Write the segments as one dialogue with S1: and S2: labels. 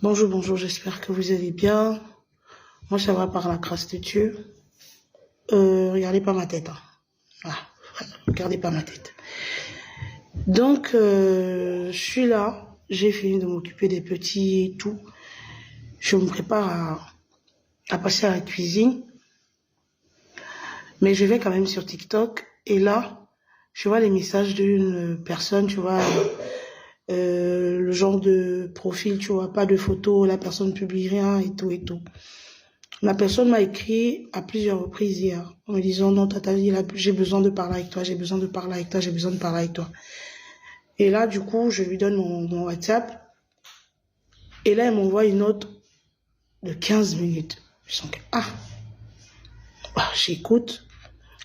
S1: Bonjour, bonjour, j'espère que vous allez bien. Moi, ça va par la grâce de Dieu. Regardez pas ma tête. Hein. Ah, regardez pas ma tête. Donc, je suis là. J'ai fini de m'occuper des petits et tout. Je me prépare à passer à la cuisine. Mais je vais quand même sur TikTok. Et là, je vois les messages d'une personne, tu vois, le genre de profil, tu vois, pas de photo, la personne publie rien et tout et tout. La personne m'a écrit à plusieurs reprises hier en me disant non, Tata, j'ai besoin de parler avec toi, j'ai besoin de parler avec toi, j'ai besoin de parler avec toi. Et là, du coup, je lui donne mon WhatsApp. Et là, elle m'envoie une note de 15 minutes. Je sens que, j'écoute.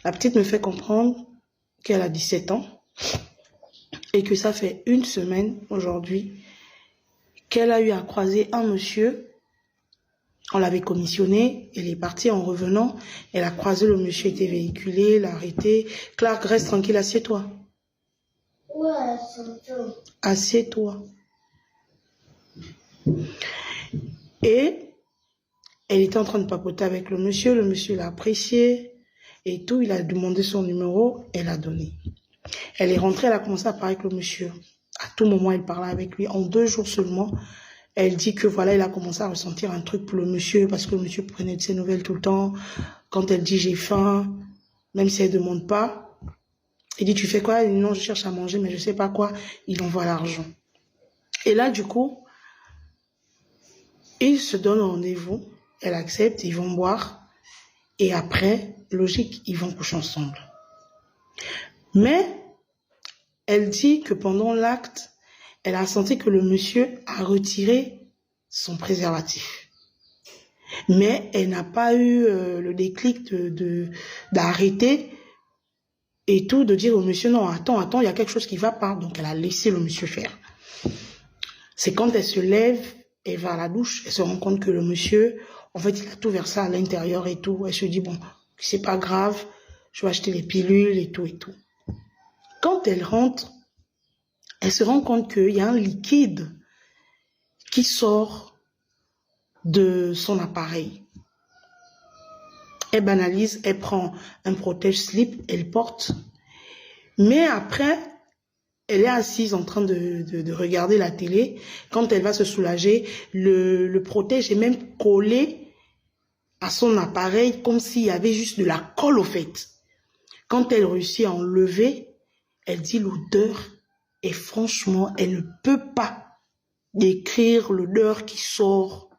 S1: La petite me fait comprendre qu'elle a 17 ans et que ça fait une semaine aujourd'hui qu'elle a eu à croiser un monsieur. On l'avait commissionné, elle est partie en revenant, elle a croisé le monsieur, était véhiculé, l'a arrêté. Clark, reste tranquille, assieds-toi.
S2: Ouais, assieds-toi.
S1: Assieds-toi. Et elle était en train de papoter avec le monsieur l'a apprécié et tout, il a demandé son numéro, elle a donné. Elle est rentrée, elle a commencé à parler avec le monsieur. À tout moment, elle parlait avec lui. En 2 jours seulement, elle dit que voilà, elle a commencé à ressentir un truc pour le monsieur parce que le monsieur prenait de ses nouvelles tout le temps. Quand elle dit j'ai faim, même si elle ne demande pas, il dit tu fais quoi? Elle dit non, je cherche à manger, mais je ne sais pas quoi. Il envoie l'argent. Et là, du coup, ils se donnent rendez-vous. Elle accepte, ils vont boire. Et après, logique, ils vont coucher ensemble. Mais elle dit que pendant l'acte, elle a senti que le monsieur a retiré son préservatif. Mais elle n'a pas eu le déclic d'arrêter et tout, de dire au monsieur, non, attends, il y a quelque chose qui ne va pas. Donc, elle a laissé le monsieur faire. C'est quand elle se lève, elle va à la douche, elle se rend compte que le monsieur, en fait, il a tout versé à l'intérieur et tout. Elle se dit, bon, c'est pas grave, je vais acheter les pilules et tout et tout. Quand elle rentre, elle se rend compte qu'il y a un liquide qui sort de son appareil. Elle banalise, elle prend un protège-slip, elle porte. Mais après, elle est assise en train de regarder la télé. Quand elle va se soulager, le protège est même collé à son appareil comme s'il y avait juste de la colle au fait. Quand elle réussit à enlever, elle dit l'odeur. Et franchement, elle ne peut pas décrire l'odeur qui sort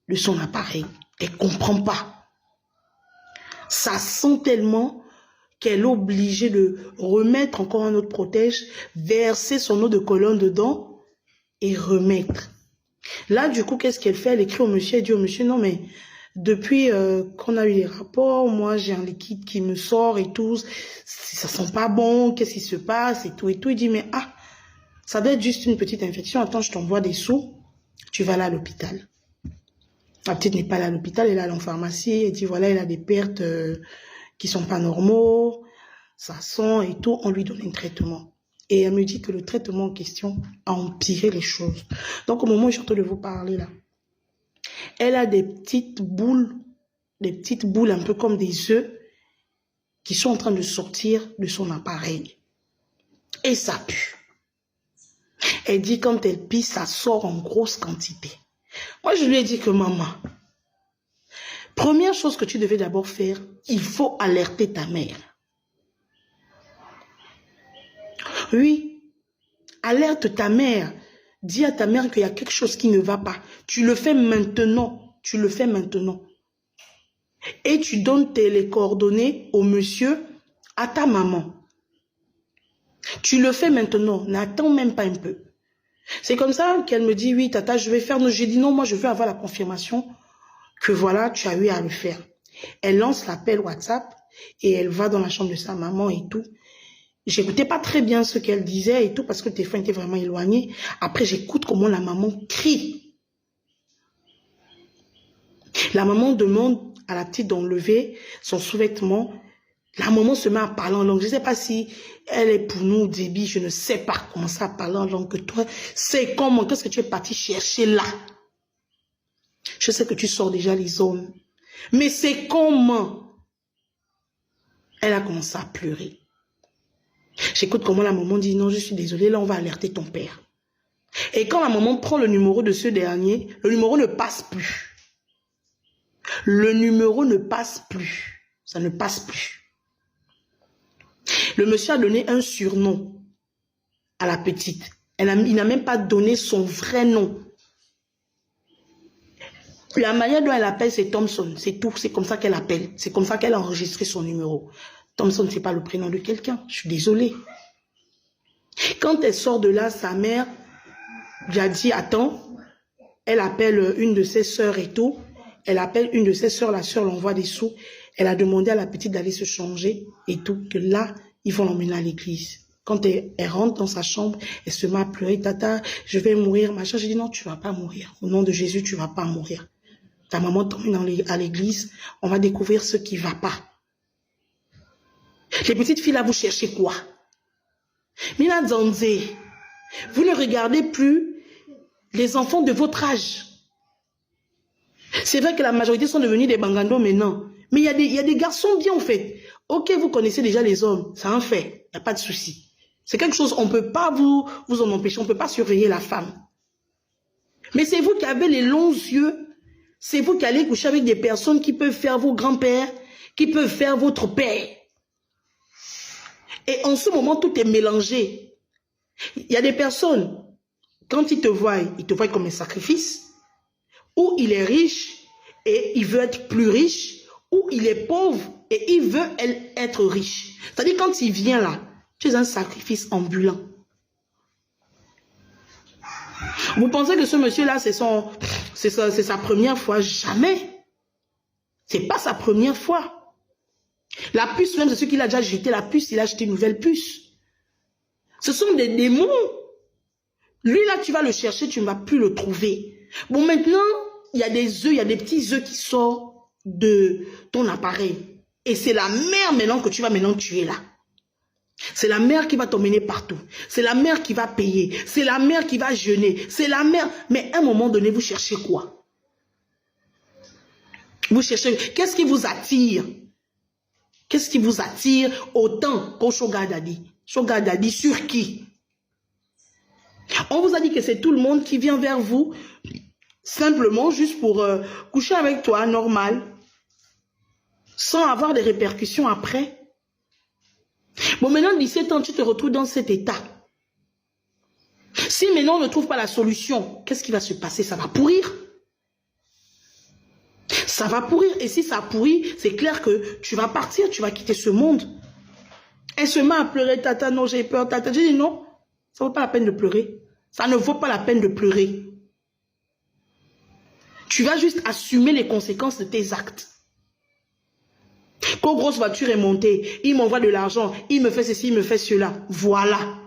S1: de son appareil. Elle ne comprend pas. Ça sent tellement qu'elle est obligée de remettre encore un autre protège, verser son eau de colonne dedans et remettre. Là, du coup, qu'est-ce qu'elle fait? Elle écrit au monsieur, elle dit au monsieur, non mais depuis qu'on a eu les rapports, moi j'ai un liquide qui me sort et tout, ça sent pas bon, qu'est-ce qui se passe et tout. Il dit, mais ça doit être juste une petite infection, attends, je t'envoie des sous, tu vas là à l'hôpital. La petite n'est pas là à l'hôpital, elle est allée en pharmacie, elle dit, voilà, elle a des pertes qui sont pas normaux, ça sent et tout, on lui donne un traitement. Et elle me dit que le traitement en question a empiré les choses. Donc au moment où je suis en train de vous parler là, elle a des petites boules un peu comme des œufs qui sont en train de sortir de son appareil. Et ça pue. Elle dit quand elle pisse, ça sort en grosse quantité. Moi, je lui ai dit que maman, première chose que tu devais d'abord faire, il faut alerter ta mère. Oui, alerte ta mère. Dis à ta mère qu'il y a quelque chose qui ne va pas. Tu le fais maintenant. Tu le fais maintenant. Et tu donnes les coordonnées au monsieur, à ta maman. Tu le fais maintenant. N'attends même pas un peu. C'est comme ça qu'elle me dit, oui, tata, je vais faire. J'ai dit, non, moi, je veux avoir la confirmation que voilà, tu as eu à le faire. Elle lance l'appel WhatsApp et elle va dans la chambre de sa maman et tout. J'écoutais pas très bien ce qu'elle disait et tout parce que le téléphone était vraiment éloigné. Après, j'écoute comment la maman crie. La maman demande à la petite d'enlever son sous-vêtement. La maman se met à parler en langue. Je ne sais pas si elle est pour nous débile. Je ne sais pas comment ça parler en langue que toi. C'est comment? Qu'est-ce que tu es parti chercher là? Je sais que tu sors déjà les hommes. Mais c'est comment? Elle a commencé à pleurer. J'écoute comment la maman dit, non, je suis désolée, là on va alerter ton père. Et quand la maman prend le numéro de ce dernier, le numéro ne passe plus. Le numéro ne passe plus. Ça ne passe plus. Le monsieur a donné un surnom à la petite. Il n'a même pas donné son vrai nom. La manière dont elle appelle, c'est Thompson. C'est tout. C'est comme ça qu'elle appelle. C'est comme ça qu'elle a enregistré son numéro. Thompson, ce n'est pas le prénom de quelqu'un. Je suis désolée. Quand elle sort de là, sa mère lui a dit, attends, elle appelle une de ses sœurs et tout. Elle appelle une de ses sœurs, la sœur l'envoie des sous. Elle a demandé à la petite d'aller se changer et tout. Que là, ils vont l'emmener à l'église. Quand elle rentre dans sa chambre, elle se met à pleurer. Tata, je vais mourir, machin. J'ai dit, non, tu ne vas pas mourir. Au nom de Jésus, tu ne vas pas mourir. Ta maman t'emmène à l'église. On va découvrir ce qui ne va pas. Les petites filles là, vous cherchez quoi? Mina Zanze, vous ne regardez plus les enfants de votre âge. C'est vrai que la majorité sont devenus des bangandos maintenant. Mais il y a des garçons bien en fait. Ok, vous connaissez déjà les hommes, c'est un fait. Il n'y a pas de souci. C'est quelque chose, on ne peut pas vous en empêcher, on ne peut pas surveiller la femme. Mais c'est vous qui avez les longs yeux. C'est vous qui allez coucher avec des personnes qui peuvent faire vos grands-pères, qui peuvent faire votre père. Et en ce moment, tout est mélangé. Il y a des personnes, quand ils te voient comme un sacrifice, ou il est riche et il veut être plus riche, ou il est pauvre et il veut être riche. C'est-à-dire quand il vient là, tu es un sacrifice ambulant. Vous pensez que ce monsieur-là, c'est sa première fois? Jamais. C'est pas sa première fois. La puce, même, c'est ce qu'il a déjà jeté. La puce, il a jeté une nouvelle puce. Ce sont des démons. Lui, là, tu vas le chercher, tu ne vas plus le trouver. Bon, maintenant, il y a des œufs, il y a des petits œufs qui sortent de ton appareil. Et c'est la mère maintenant que tu vas maintenant tuer là. C'est la mère qui va t'emmener partout. C'est la mère qui va payer. C'est la mère qui va jeûner. C'est la mère. Mais à un moment donné, vous cherchez quoi? Vous cherchez... Qu'est-ce qui vous attire? Qu'est-ce qui vous attire autant qu'au Sugar Daddy? Sugar Daddy sur qui? On vous a dit que c'est tout le monde qui vient vers vous simplement juste pour coucher avec toi, normal, sans avoir des répercussions après. Bon, maintenant, 17 ans, tu te retrouves dans cet état. Si maintenant on ne trouve pas la solution, qu'est-ce qui va se passer? Ça va pourrir. Ça va pourrir. Et si ça pourrit, c'est clair que tu vas partir, tu vas quitter ce monde. Elle se met à pleurer, tata, non, j'ai peur, tata. J'ai dit non, ça ne vaut pas la peine de pleurer. Ça ne vaut pas la peine de pleurer. Tu vas juste assumer les conséquences de tes actes. Quand grosse voiture est montée, il m'envoie de l'argent, il me fait ceci, il me fait cela. Voilà.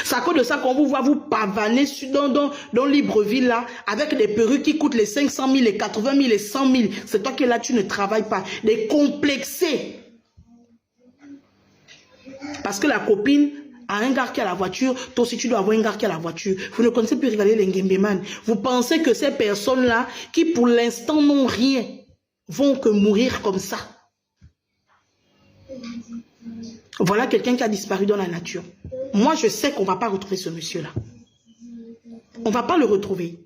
S1: C'est à cause de ça qu'on vous voit vous pavaner dans Libreville là, avec des perruques qui coûtent les 500 000, les 80 000, les 100 000. C'est toi qui es là, tu ne travailles pas. Des complexés. Parce que la copine a un gars qui a la voiture, toi aussi tu dois avoir un gars qui a la voiture. Vous ne connaissez plus regarder les Ngembeman. Vous pensez que ces personnes-là, qui pour l'instant n'ont rien, vont que mourir comme ça. Voilà quelqu'un qui a disparu dans la nature. Moi, je sais qu'on ne va pas retrouver ce monsieur-là. On ne va pas le retrouver.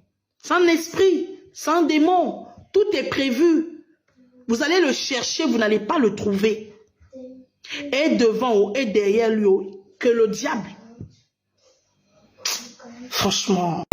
S1: C'est un esprit, c'est un démon. Tout est prévu. Vous allez le chercher, vous n'allez pas le trouver. Et devant et derrière lui, que le diable. Franchement.